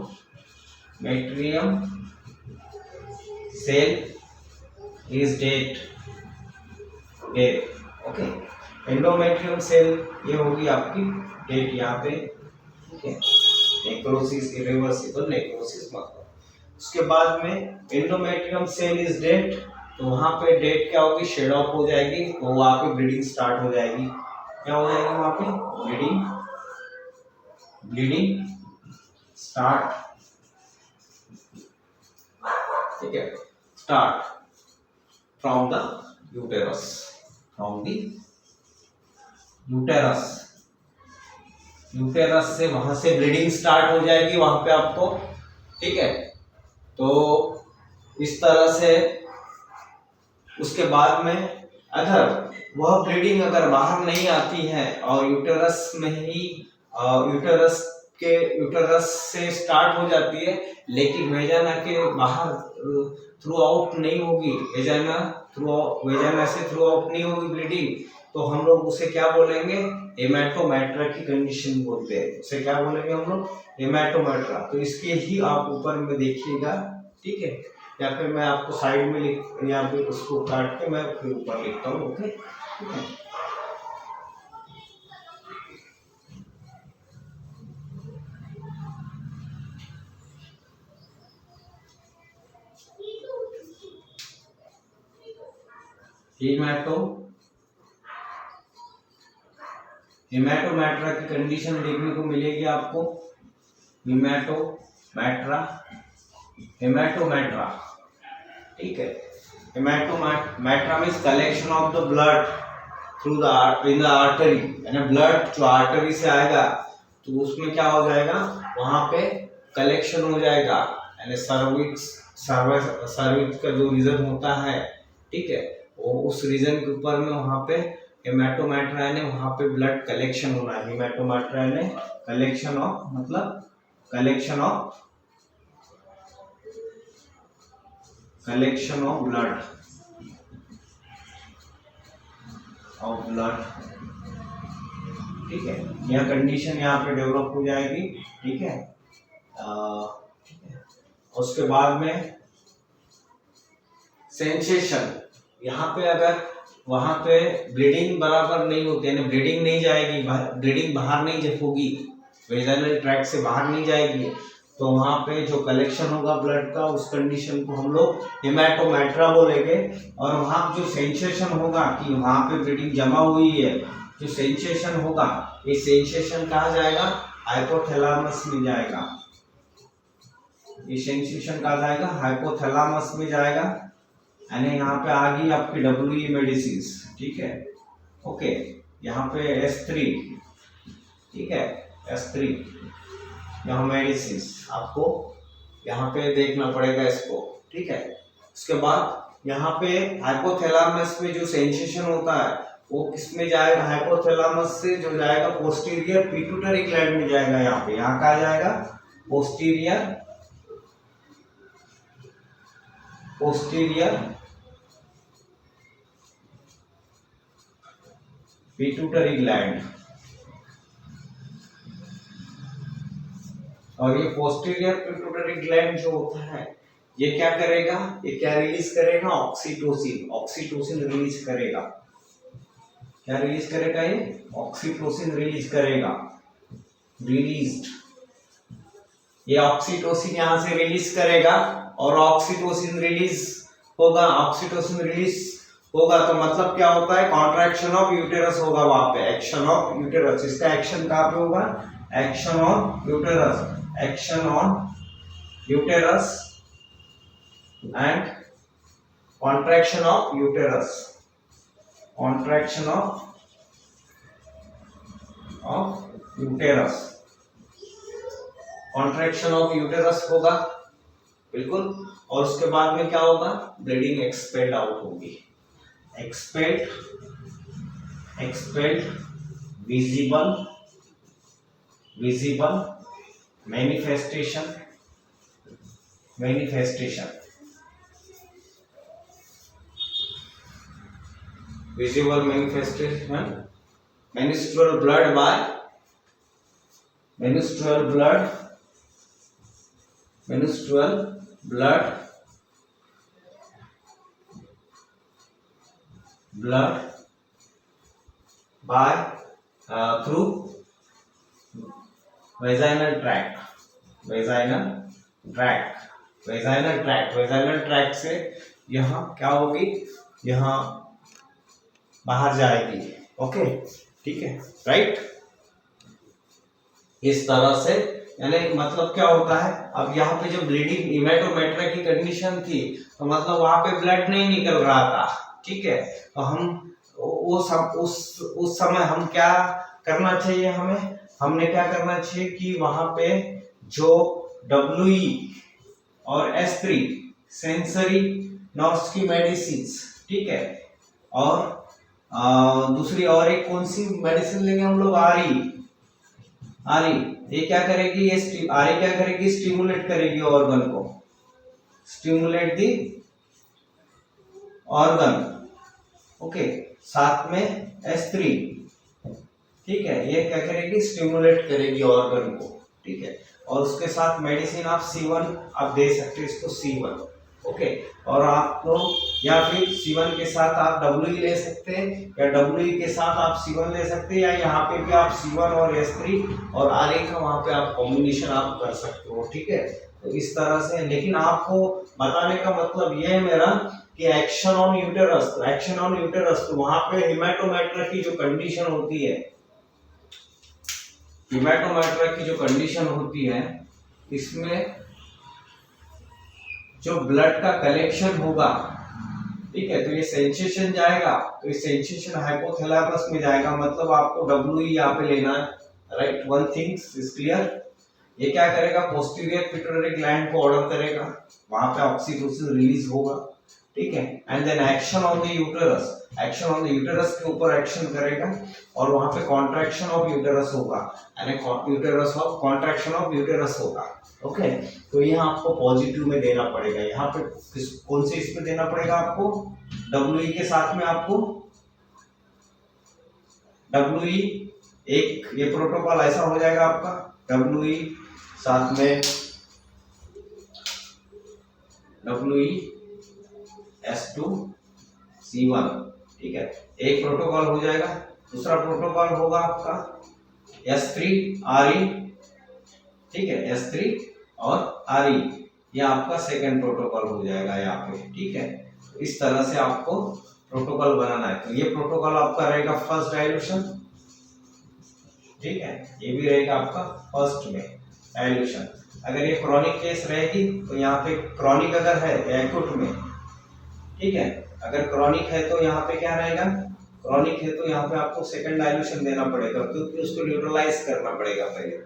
cell is dead, okay. Endometrium cell ये होगी आपकी डेट यहाँ पे, ठीक है, नेक्रोसिस, इरिवर्सिबल नेक्रोसिस मतलब। उसके बाद में एंडोमेट्रियम सेल इज डेड, तो वहां पे डेट क्या होगी, शेड ऑफ हो जाएगी, तो वहां पे ब्लीडिंग स्टार्ट हो जाएगी, क्या हो जाएगी वहां पे, ब्लीडिंग स्टार्ट, ठीक है, start from the uterus, from the uterus, uterus से वहां से ब्लीडिंग स्टार्ट हो जाएगी वहां पे आपको, ठीक है। तो इस तरह से उसके बाद में अगर वह ब्लीडिंग अगर बाहर नहीं आती है और यूटेरस में ही यूटेरस से स्टार्ट हो जाती है, लेकिन वेजाना के बाहर थ्रू आउट नहीं होगी, वेजाना से थ्रू आउट नहीं होगी ब्लीडिंग, तो हम लोग उसे क्या बोलेंगे, हेमाटोमेट्रा की कंडीशन बोलते हैं, उसे क्या बोलेंगे हम लोग, हेमाटोमेट्रा। तो इसके ही आप ऊपर में देखिएगा, ठीक है, या फिर मैं आपको साइड में लिख, या फिर उसको काट के मैं फिर ऊपर लिखता हूँ, ओके, ठीक है। हेमाटोमेट्रा की कंडीशन देखने को मिलेगी आपको। हेमाटोमेट्रा, ठीक है। हेमाटोमेट्रा means collection of the blood through in the artery, यानी ब्लड जो आर्टरी से आएगा तो उसमें क्या हो जाएगा, वहां पे कलेक्शन हो जाएगा, यानी सर्विक्स का जो रीजन होता है, ठीक है, वो उस रीजन के ऊपर में वहां पे हेमाटोमेट्रा ने वहां पे ब्लड कलेक्शन होना है। हेमाटोमेट्रा ने कलेक्शन ऑफ मतलब कलेक्शन ऑफ ब्लड ठीक है। यह कंडीशन यहाँ पे डेवलप हो जाएगी, ठीक है। उसके बाद में सेंसेशन, यहाँ पे अगर वहां पे ब्लीडिंग बराबर नहीं होती, यानी ब्लीडिंग नहीं जाएगी, ब्लीडिंग बाहर नहीं होगी, वेजाइनल ट्रैक्ट से बाहर नहीं जाएगी, तो वहां पे जो कलेक्शन होगा ब्लड का, उस कंडीशन को हम लोग हेमाटोमेट्रा बोलेंगे। और वहां जो सेंसेशन होगा कि वहां पे ब्लीडिंग जमा हुई है, जो सेंसेशन होगा, ये सेंसेशन कहा जाएगा हाइपोथैलेमस में जाएगा। ये सेंसेशन कहा जाएगा हाइपोथैलेमस में जाएगा, यानी यहाँ पे आ गई आपकी WE मेडिसिन, ठीक है, ओके। यहाँ पे S3, ठीक है, S3 यहाँ मेडिसिन आपको यहाँ पे देखना पड़ेगा इसको, ठीक है। उसके बाद यहाँ पे हाइपोथैलेमस में जो सेंसेशन होता है वो किस में जाएगा, हाइपोथैलेमस से जो जाएगा पोस्टीरियर पिट्यूटरी ग्लैंड में जाएगा। यहाँ पे यहाँ कहा जाएगा पोस्टीरियर पिट्यूटरी ग्लैंड। और ये पोस्टीरियर पिट्यूटरी ग्लैंड जो होता है, ये क्या करेगा, ये क्या रिलीज करेगा, ऑक्सीटोसिन रिलीज करेगा। क्या रिलीज करेगा, ये ऑक्सीटोसिन रिलीज करेगा, ये ऑक्सीटोसिन यहां से रिलीज करेगा। और ऑक्सीटोसिन रिलीज होगा तो मतलब क्या होता है, कॉन्ट्रैक्शन ऑफ यूटेरस होगा वहां पे, एक्शन ऑफ यूटेरस। इसका एक्शन कहां पे होगा, action on uterus and contraction of uterus, contraction of uterus होगा, बिल्कुल। और उसके बाद में क्या होगा, ब्लीडिंग एक्सपेल्ड आउट होगी, expelled visible manifestation visible manifestation, menstrual blood by through vaginal tract से यहाँ क्या होगी, यहाँ बाहर जाएगी, ओके, ठीक है, राइट। इस तरह से, यानी मतलब क्या होता है, अब यहाँ पे जो ब्लीडिंग हेमाटोमेट्रा की कंडीशन थी, तो मतलब वहां पे ब्लड नहीं निकल रहा था, ठीक है। तो हम उस समय हम क्या करना चाहिए, हमने क्या करना चाहिए कि वहां पे जो WE और S3 सेंसरी नर्व्स की मेडिसिन, ठीक है, और दूसरी और एक कौन सी मेडिसिन लेंगे हम लोग, आरी। ये क्या करेगी, ये आरी क्या करेगी, स्टिमुलेट करेगी ऑर्गन को, स्टिमुलेट दी ऑर्गन, ओके। साथ में S3, ठीक है, ये क्या करेगी, स्टिमुलेट करेगी ऑर्गन को, ठीक है। और उसके साथ मेडिसिन आप C1 आप दे सकते हैं इसको, C1, ओके। और आप लोग या फिर C1 के साथ आप WE ले सकते हैं, या WE के साथ आप C1 ले सकते हैं, या यहाँ पे भी आप C1 और S3 और RA का वहाँ पे आप कॉम्बिनेशन आप कर सकते हो, ठीक है। तो इस तरह से, लेकिन आपको बताने का मतलब ये है मेरा कि एक्शन ऑन यूटेरस, तो एक्शन ऑन यूटेरस तो वहां पे हेमाटोमेट्रा की जो कंडीशन होती है, हेमाटोमेट्रा की जो कंडीशन होती है, इसमें जो ब्लड का कलेक्शन होगा, ठीक है, तो ये सेंसेशन जाएगा, तो ये सेंसेशन हाइपोथैलेमस में जाएगा, मतलब आपको डब्ल्यू यहाँ पे लेना है, right, one things is clear. ये क्या करेगा, पोस्टीरियर पिट्यूटरी ग्लैंड को ऑर्डर करेगा, वहां पे ऑक्सीटोसिन रिलीज होगा, ठीक है, and then action on the uterus, action on the uterus के ऊपर एक्शन करेगा और वहां पे कॉन्ट्रैक्शन ऑफ यूटेरस होगा, यानी uterus of contraction of uterus होगा। ओके, तो यहाँ आपको पॉजिटिव में देना पड़ेगा, यहाँ पे कौन से इसमें देना पड़ेगा आपको, डब्ल्यू के साथ में आपको डब्ल्यू एक, ये प्रोटोकॉल ऐसा हो जाएगा आपका, डब्ल्यू साथ में WeS2C1, ठीक है, एक प्रोटोकॉल हो जाएगा। दूसरा प्रोटोकॉल होगा आपका S3RE, ठीक है, S3 और RE, ये आपका सेकंड प्रोटोकॉल हो जाएगा यहाँ पे, ठीक है। तो इस तरह से आपको प्रोटोकॉल बनाना है। तो ये प्रोटोकॉल आपका रहेगा फर्स्ट डाइल्यूशन, ठीक है, ये भी रहेगा आपका फर्स्ट में डाइल्यूशन। अगर ये क्रॉनिक केस रहेगी तो यहाँ पे क्रॉनिक अगर है एक्यूट में, ठीक है, अगर क्रॉनिक है तो यहाँ पे क्या रहेगा, क्रॉनिक है तो यहाँ पे आपको सेकंड डाइल्यूशन देना पड़ेगा, क्योंकि उसको न्यूट्रलाइज करना पड़ेगा पहले,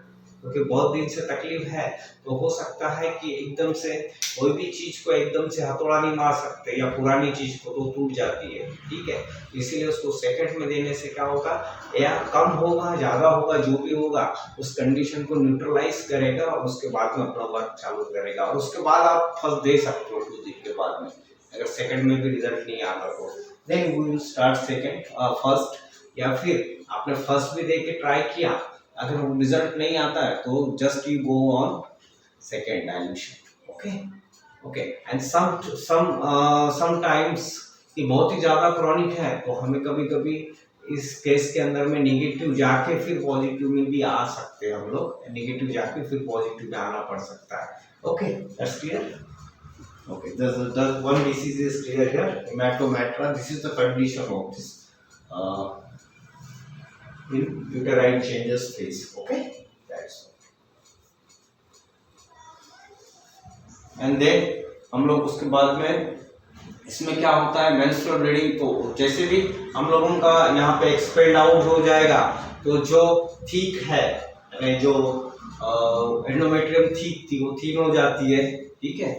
क्योंकि बहुत दिन से तकलीफ है, तो हो सकता है कि एकदम से कोई भी चीज को एकदम से हथौड़ा नहीं मार सकते, या पुरानी चीज को तो टूट जाती है, ठीक है, इसीलिए उसको सेकंड में देने से क्या होगा, या कम होगा ज्यादा होगा जो भी होगा उस कंडीशन को न्यूट्रलाइज करेगा और उसके बाद में अपना वर्क चालू करेगा, और उसके बाद आप फर्स्ट दे सकते हो 2 दिन के बाद में, अगर सेकंड में भी रिजल्ट नहीं आता तो then we will start second first, या फिर आपने फर्स्ट भी दे के ट्राई किया, अगर रिजल्ट नहीं आता है तो just you go on second dilution. Okay okay, and sometimes कि बहुत ही ज्यादा क्रॉनिक है तो हमें कभी कभी इस केस के अंदर में नेगेटिव जाके फिर पॉजिटिव में भी आ सकते हैं हम लोग, नेगेटिव जाके फिर पॉजिटिव में आना पड़ सकता है। Okay, that's clear. Okay, the one disease is clear here, hematoma. This is the condition of this in uterine changes phase. Okay, that's all. And then हम लोग उसके बाद में इसमें क्या होता है, menstrual bleeding, तो जैसे भी हम लोगों का यहाँ पे एक्सपेल्ड आउट हो जाएगा, तो जो ठीक है, यानी जो एंडोमेट्रियम ठीक थी वो थीन हो जाती है, ठीक है,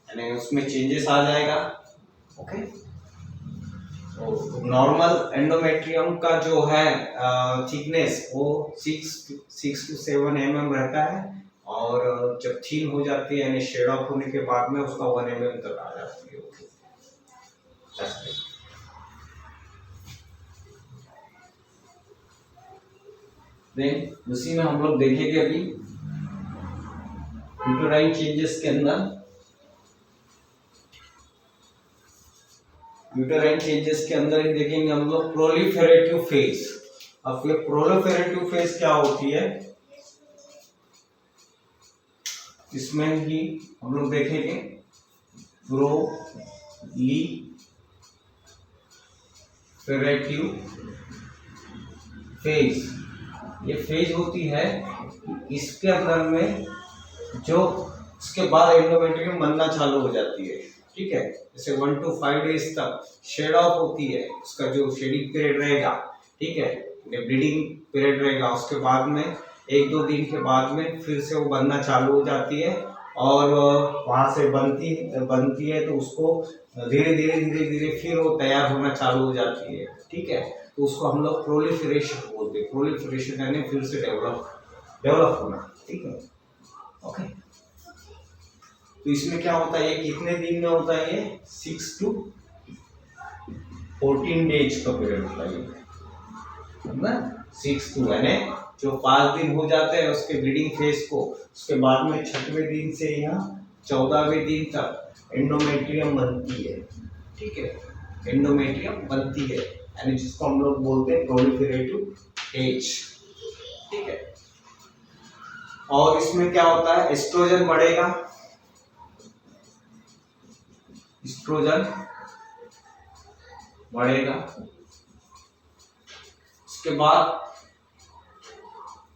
यानी उसमें चेंजेस आ जाएगा। ओके, तो नॉर्मल एंडोमेट्रियम का जो है थिकनेस वो 6 to 7 mm रहता है, और जब थीन हो जाती है यानी शेड ऑफ होने के बाद में उसका 1 mm तक आ जाती है। ओके, देन उसी में हम लोग देखेंगे अभी यूटेराइन चेंजेस के अंदर, यूटेराइन चेंजेस के अंदर ही देखेंगे हम लोग प्रोलिफेरेटिव फेज। अब ये प्रोलिफेरेटिव फेज क्या होती है, इसमें ही हम लोग देखेंगे प्रोलिफेरेटिव फेज। ये फेज होती है इसके अंदर में जो उसके बाद एंडोमेट्रियम बनना चालू हो जाती है, ठीक है, जैसे 1 to 5 डेज तक शेड ऑफ होती है, उसका जो शेडिंग पीरियड रहेगा, ठीक है, ब्लीडिंग पीरियड रहेगा, उसके बाद में 1-2 दिन के बाद में फिर से वो बनना चालू हो जाती है, और वहां से बनती है तो उसको धीरे धीरे फिर वो तैयार होना चालू हो जाती है, ठीक है, तो उसको हम लोग प्रोलिफरेशन बोलते हैं। प्रोलिफरेशन यानी फिर से डेवलप होना, ठीक है। ओके, तो इसमें क्या होता है, ये कितने दिन में होता है, ये 6 to 14 डेज का पीरियड होता है ना, 6 to, यानी जो 5 दिन हो जाते हैं उसके ब्लीडिंग फेज को, उसके बाद में 6वें दिन से यहाँ 14वें दिन तक एंडोमेट्रियम बनती है, ठीक है, एंडोमेट्रियम बनती है, यानी जिसको हम लोग बोलते हैं प्रोलिफेरेटिव एज, ठीक है। और इसमें क्या होता है, एस्ट्रोजन बढ़ेगा, एस्ट्रोजन बढ़ेगा। उसके बाद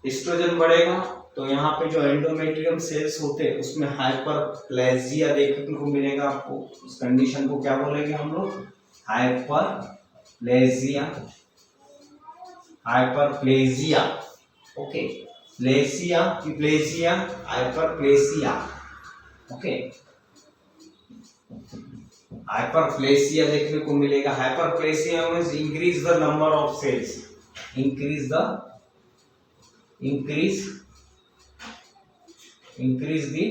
एस्ट्रोजन बढ़ेगा तो यहाँ पे जो एंडोमेट्रियम सेल्स होते हैं उसमें हाइपरप्लेजिया देखने को मिलेगा आपको। उस कंडीशन को क्या बोलेंगे हम लोग? हाइपरप्लेजिया। Hyperplasia, okay. प्लेसिया की प्लेसिया, हाइपरप्लेसिया, ओके। हाइपरप्लेसिया देखने को मिलेगा। Hyperplasia means increase the number of cells, increase the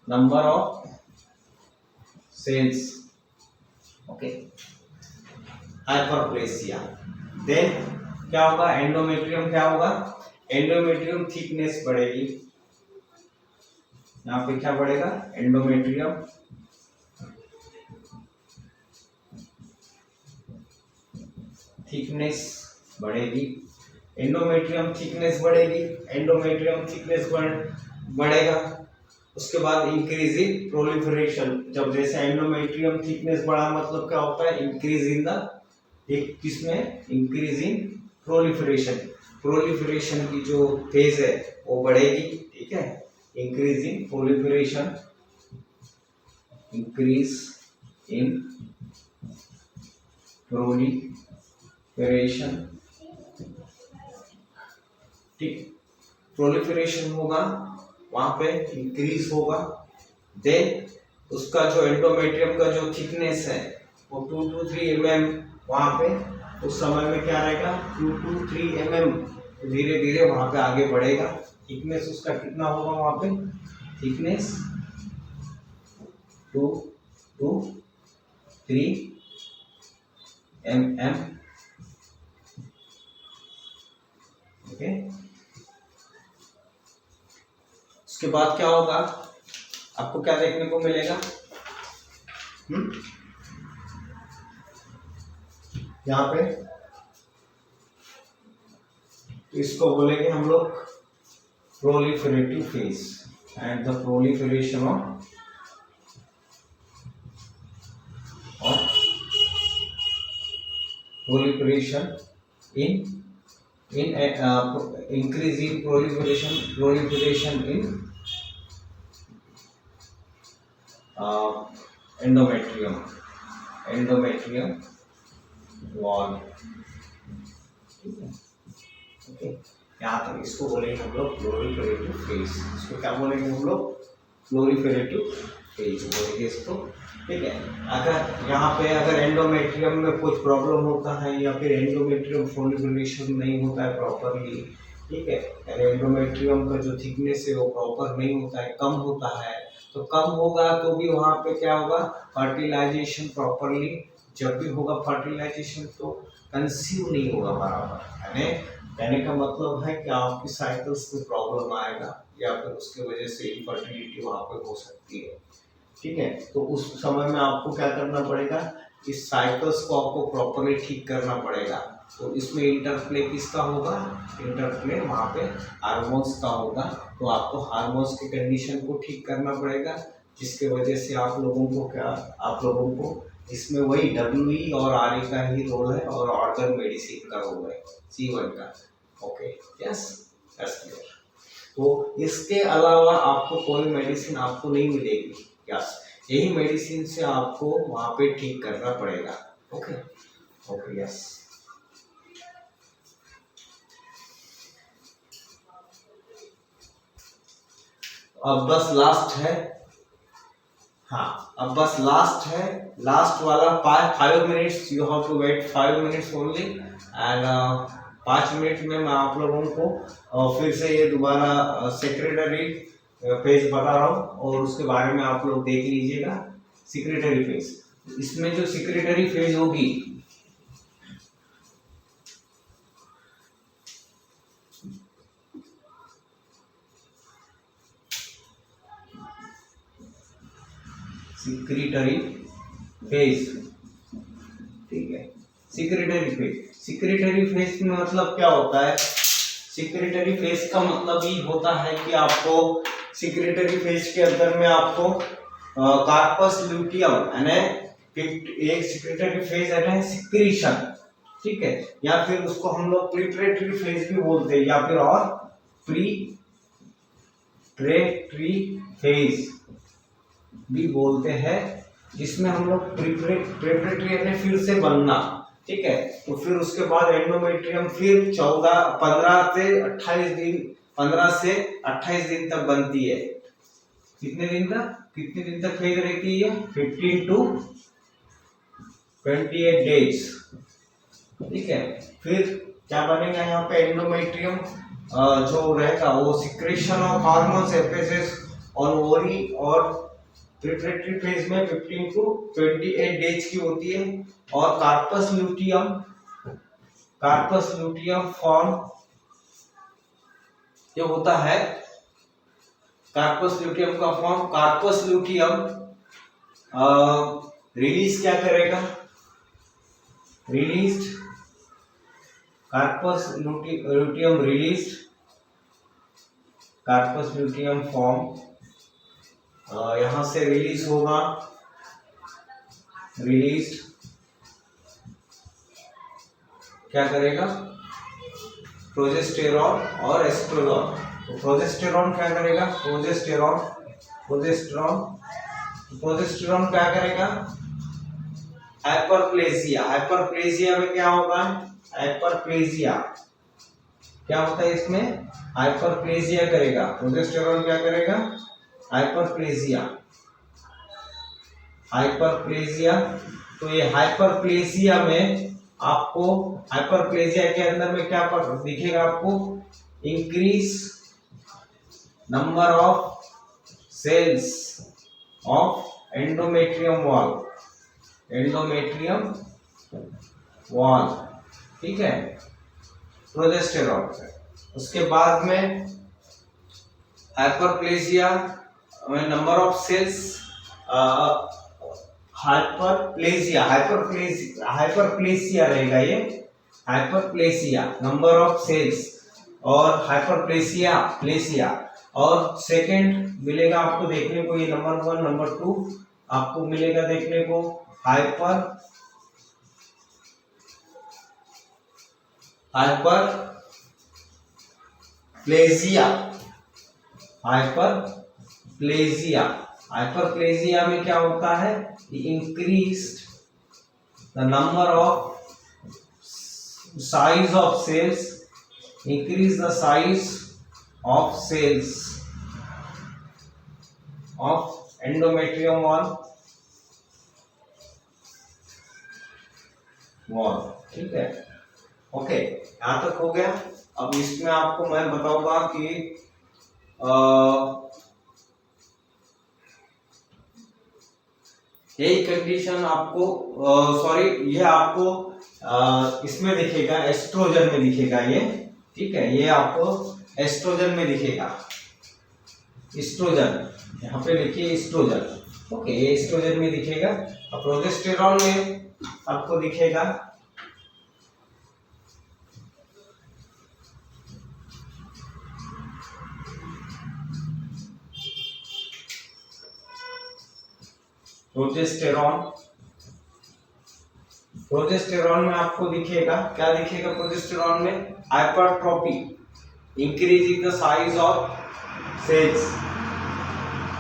number of cells, okay, hyperplasia। then क्या होगा? एंडोमेट्रियम क्या होगा? एंडोमेट्रियम थिकनेस बढ़ेगी। यहाँ पे क्या बढ़ेगा? एंडोमेट्रियम थिकनेस बढ़ेगी। एंडोमेट्रियम थिकनेस बढ़ेगी, एंडोमेट्रियम थिकनेस बढ़ेगा। उसके बाद इंक्रीजिंग प्रोलिफरेशन। जब जैसे एंडोमेट्रियम थिकनेस बढ़ा मतलब क्या होता है? इंक्रीज इन द, एक किसमें? Increasing proliferation. प्रोलिफरेशन की जो फेज है वो बढ़ेगी, ठीक है। Increasing proliferation, increase in proliferation, ठीक। प्रोलिफरेशन होगा वहां पे, इंक्रीज होगा। देन उसका जो एंडोमेट्रियम का जो थिकनेस है वो 2 to 3 mm वहां पे उस समय में क्या रहेगा? 2 to 3 mm धीरे धीरे वहां पे आगे बढ़ेगा। थिकनेस उसका कितना होगा वहां पे? Thickness 2 to 3 mm, okay. उसके बाद क्या होगा? आपको क्या देखने को मिलेगा? यहाँ पे तो इसको बोलेंगे हम लोग proliferative phase. And the proliferation of proliferation in increasing proliferation in endometrium wall, okay. यहाँ तक इसको बोलेंगे हम लोग प्रोलिफरेटिव फेज। इसको क्या बोलेंगे हम लोग? प्रोलिफरेटिव फेज बोलेंगे इसको, ठीक है। अगर यहाँ पे अगर एंडोमेट्रियम में कुछ प्रॉब्लम होता है या फिर एंडोमेट्रियम प्रोलिफरेशन नहीं होता है प्रॉपरली, ठीक है, यानी एंडोमेट्रियम का जो थिकनेस है वो प्रॉपर नहीं होता है, कम होता है, तो कम होगा तो भी वहाँ पे क्या होगा? फर्टिलाइजेशन प्रॉपरली जब भी होगा फर्टिलाइजेशन तो कंसीव नहीं होगा बराबर। यानी कहने का मतलब है कि आपकी साइकिल्स में प्रॉब्लम आएगा या फिर उसके वजह से इनफर्टिलिटी वहाँ पे हो सकती है, ठीक है। तो उस समय में आपको क्या करना पड़ेगा? इस साइकिल्स को आपको प्रॉपरली ठीक करना पड़ेगा। तो इसमें इंटरप्ले किसका होगा? इंटरप्ले वहाँ पे हार्मोन्स का होगा। तो आपको हार्मोन्स की कंडीशन को ठीक करना पड़ेगा, जिसके वजह से आप लोगों को इसमें वही WE और RE का ही रोल है और ऑर्गन मेडिसिन का रोल है, C1 का, ओके। Yes, that's clear. तो इसके अलावा आपको कोई मेडिसिन आपको नहीं मिलेगी। यस, यही मेडिसिन से आपको वहां पे ठीक करना पड़ेगा, ओके ओके। यस, अब बस लास्ट है, हाँ अब बस लास्ट है, लास्ट वाला 5 minutes, you have to wait 5 minutes only. And 5 minute में मैं आप लोगों को फिर से ये दोबारा सेक्रेटरी फेज बता रहा हूँ और उसके बारे में आप लोग देख लीजिएगा। सेक्रेटरी फेज, इसमें जो सेक्रेटरी फेज होगी सेक्रेटरी फेज, ठीक है। सेक्रेटरी फेज में मतलब क्या होता है? सेक्रेटरी फेज का मतलब ये होता है कि आपको सेक्रेटरी फेज के अंदर में आपको कार्पस ल्यूटियम यानी एक सिक्रेटरी फेज है सिक्रीशन, ठीक है, या फिर उसको हम लोग प्रिपरेटरी फेज भी बोलते हैं, या फिर और प्रीपरेटरी फेज भी बोलते हैं, जिसमें हम लोग प्रिपरेटरी यानी फिर से बनना, ठीक है। तो फिर उसके बाद एंडोमेट्रियम फिर 15 से 28 दिन तक बनती है। कितने दिन तक फेज रहती है? 15 to 28 डेज, ठीक है। फिर क्या बनेगा यहाँ पे? एंडोमेट्रियम जो रहेगा वो सिक्रेशन ऑफ हार्मोन्स एपिसिस और ओरी और प्रिपरेटरी फेज में 15 to 28 डेज की होती है। और कार्पस ल्यूटियम फॉर्म जो होता है, कार्पस ल्यूटियम का फॉर्म, कार्पस ल्यूटियम रिलीज क्या करेगा? Released corpus luteum released, corpus luteum form यहां से रिलीज होगा, रिलीज्ड क्या करेगा? प्रोजेस्टेरॉन और एस्ट्रोजन। तो प्रोजेस्टेरॉन क्या करेगा? प्रोजेस्टेरॉन क्या करेगा? हाइपरप्लेजिया में क्या होगा? हाइपरप्लेजिया क्या होता है इसमें? हाइपरप्लेजिया करेगा। प्रोजेस्टेरॉन क्या करेगा? हाइपरप्लेजिया। तो ये हाइपरप्लेजिया में आपको, हाइपरप्लेजिया के अंदर में क्या दिखेगा आपको? Increase number of cells of endometrium wall, ठीक है, प्रोजेस्टेरॉन से। उसके बाद में हाइपरप्लेजिया में नंबर ऑफ सेल्स, हाइपरप्लेसिया रहेगा ये, हाइपरप्लेसिया नंबर ऑफ सेल्स और हाइपरप्लेसिया। और सेकंड मिलेगा आपको देखने को, ये नंबर 1 नंबर 2 आपको मिलेगा देखने को, हाइपरप्लेजिया में क्या होता है? Increased the number of size of cells, increase the size of cells of endometrium wall, ठीक है। ओके, यहां तक हो गया। अब इसमें आपको मैं बताऊंगा कि यही कंडीशन आपको सॉरी ये आपको इसमें दिखेगा, एस्ट्रोजन में दिखेगा ये, ठीक है। ये आपको एस्ट्रोजन में दिखेगा, एस्ट्रोजन यहाँ पे लिखिए एस्ट्रोजन, ओके, ये एस्ट्रोजन में दिखेगा। और प्रोजेस्टेरॉन में आपको दिखेगा प्रोजेस्टेरॉन में आपको दिखेगा, क्या दिखेगा प्रोजेस्टेरॉन में? Hypertrophy, increasing the size of cells,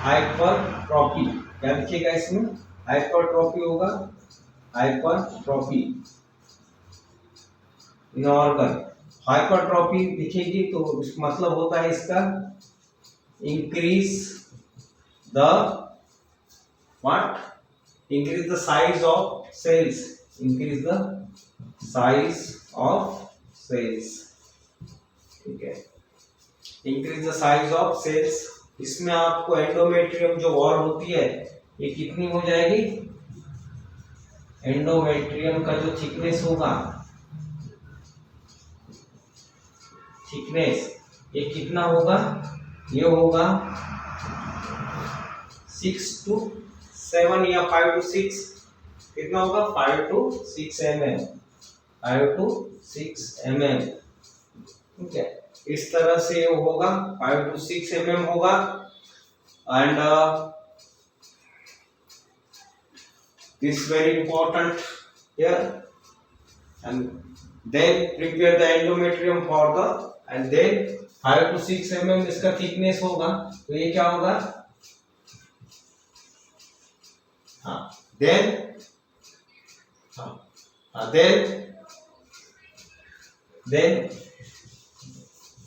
hypertrophy क्या दिखेगा इसमें? हाइपरट्रोफी होगा, हाइपरट्रोफी इन ऑर्गन, हाइपरट्रोफी दिखेगी तो मतलब होता है इसका increase the what? Increase the size of cells, increase the size of cells, ठीक है, increase the size of cells। इसमें आपको एंडोमेट्रियम जो वॉल होती है ये कितनी हो जाएगी? एंडोमेट्रियम का जो थिकनेस होगा, थिकनेस ये कितना होगा? ये होगा 6 to 7 या 5 to 6, कितना होगा? 5 to 6 mm, 5 to 6 mm, ठीक है। इस तरह से होगा, 5 to 6 mm होगा। And this very important here, and then prepare the endometrium for the, and then 5 to 6 mm इसका thickness होगा, तो ये क्या होगा, हाँ, then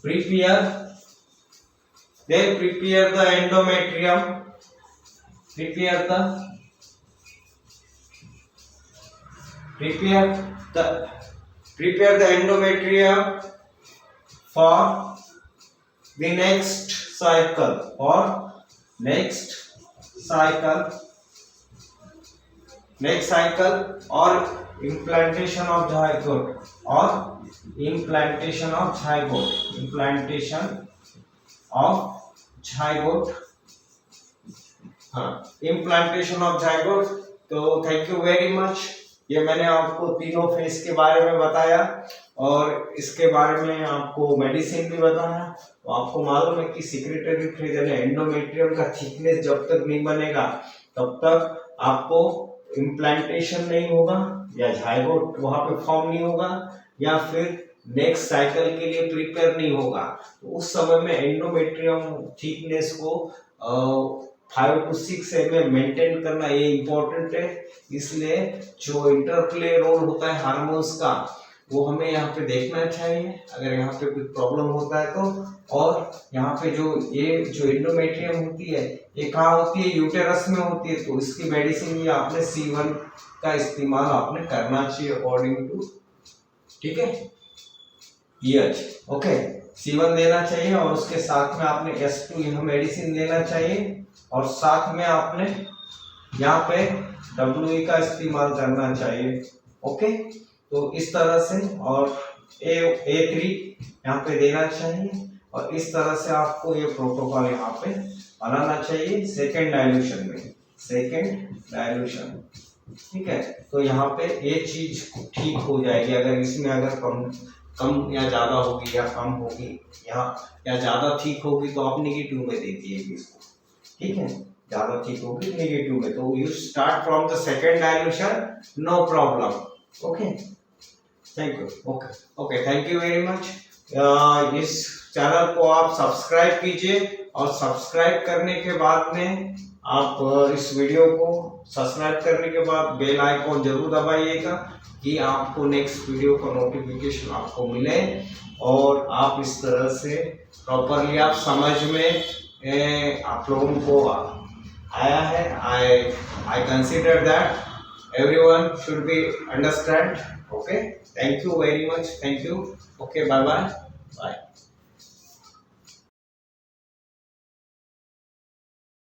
prepare the endometrium, prepare the endometrium for the next cycle, or implantation of zygote, implantation of zygote। तो thank you very much. ये मैंने आपको तीनों फेज के बारे में बताया और इसके बारे में आपको मेडिसिन भी बताया। तो आपको मालूम है कि सेक्रेटरी फेज यानी एंडोमेट्रियम का थिकनेस जब तक नहीं बनेगा तब तक आपको इम्प्लांटेशन नहीं होगा, या जाइगोट वहां पे फॉर्म नहीं होगा, या फिर नेक्स्ट साइकिल के लिए प्रिपेयर नहीं होगा। तो उस समय में एंडोमेट्रियम थिकनेस को 5 to 6 mm मेंटेन करना ये इम्पोर्टेंट है। इसलिए जो इंटरप्ले रोल होता है हार्मोन्स का वो हमें यहाँ पे देखना चाहिए अगर यहाँ पे कोई प्रॉब्लम होता है तो। और यहाँ पे जो ये जो एंडोमेट्रियम होती है ये कहाँ होती है, यूटेरस में होती है। तो इसकी मेडिसिन ये आपने C1 का इस्तेमाल आपने करना चाहिए अकॉर्डिंग टू, ठीक है, ये ओके, C1 देना चाहिए और उसके साथ में आपने S2 यह मेडिसिन लेना चाहिए और साथ में आपने यहाँ पे WE का इस्तेमाल करना चाहिए। ओके, तो इस तरह से, और A3 यहाँ पे देना चाहिए और इस तरह से आपको ये प्रोटोकॉल यहाँ पे बनाना चाहिए सेकेंड डाइल्यूशन, ठीक है। तो यहाँ पे ये चीज ठीक हो जाएगी। अगर इसमें अगर कम या ज्यादा होगी या कम होगी या ज्यादा ठीक होगी तो आप नेगेटिव में दे दीजिए इसको, ठीक है, ज्यादा ठीक होगी नेगेटिव में। तो you start from the second dilution, no problem. Okay, thank you. Okay, thank you very much. इस चैनल को आप सब्सक्राइब कीजिए और सब्सक्राइब करने के बाद में आप इस वीडियो को सब्सक्राइब करने के बाद बेल आइकॉन जरूर दबाइएगा कि आपको नेक्स्ट वीडियो का नोटिफिकेशन आपको मिले और आप इस तरह से प्रॉपरली आप समझ में आप लोगों को आया है। I consider that everyone should be understand. Okay, thank you very much, thank you. Okay, bye bye.